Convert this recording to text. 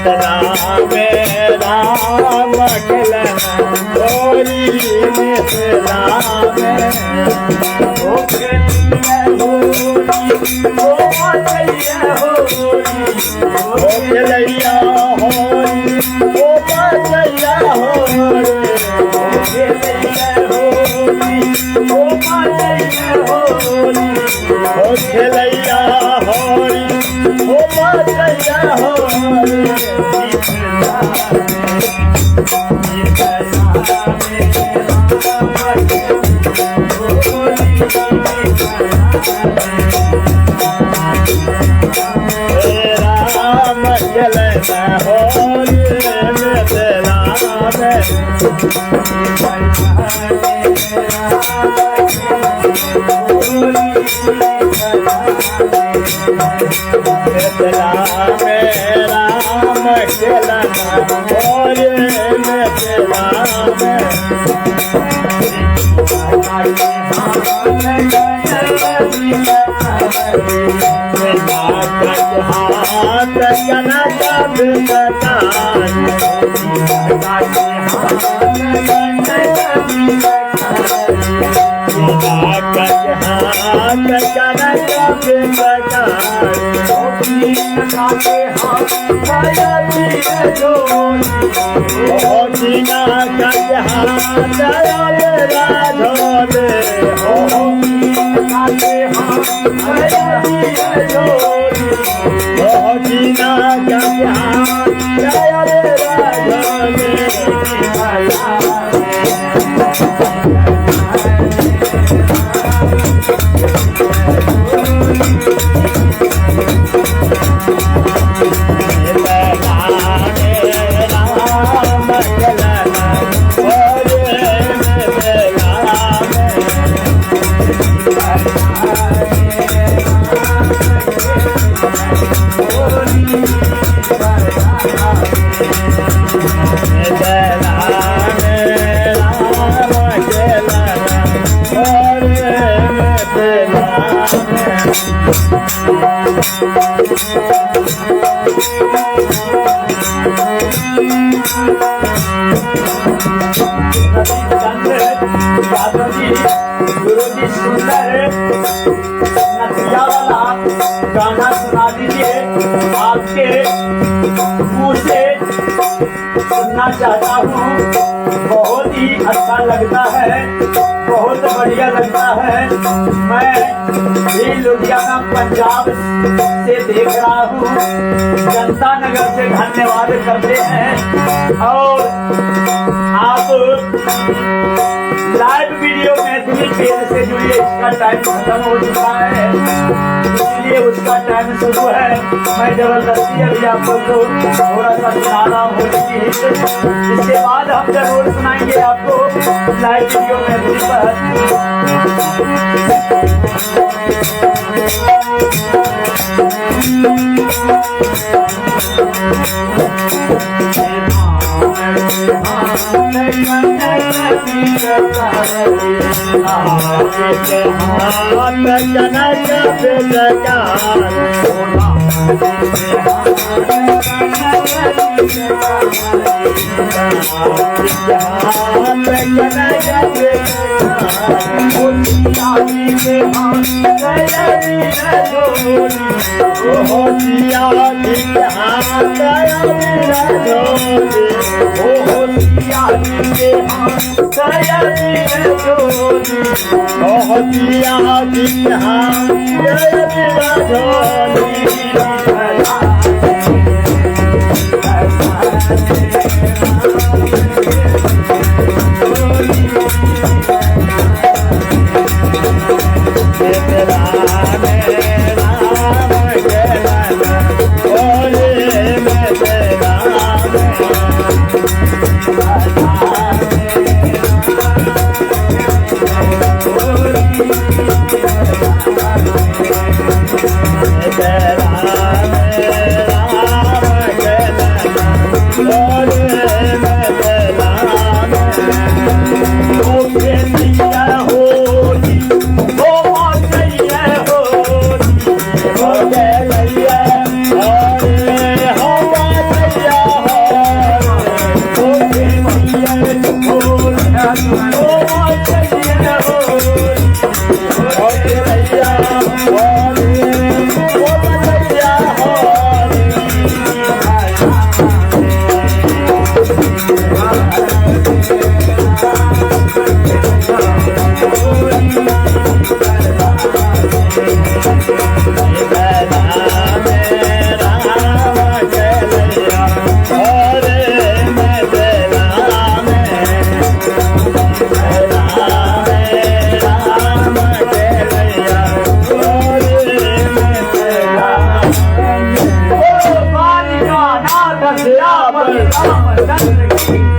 राम राम खेलन होली मिथिला में ओ खेलिए होली ओ मचैया होली ओ खेलैया होली ओ मचैया होली ओ खेलैया होली ओ मचैया होली ओ खेलैया होली ओ मचैया होली गाना सुना दीजिए। आपके मुँह से सुनना चाहता हूँ। बहुत ही अच्छा लगता है, बहुत बढ़िया लगता है। मैं भी लुधियाना पंजाब से देख रहा हूँ। जनता नगर से धन्यवाद करते हैं। और आप लाइव वीडियो मैथिली पेज से जुड़िए। इसका टाइम खत्म हो चुका है, इसलिए उसका टाइम शुरू है। मैं जबरदस्ती अभी आपको थोड़ा सा सुना रहा हूँ। इसके बाद हम जरूर सुनाएंगे आपको लाइव वीडियो मैथिली पर। सियावर रामचंद्र की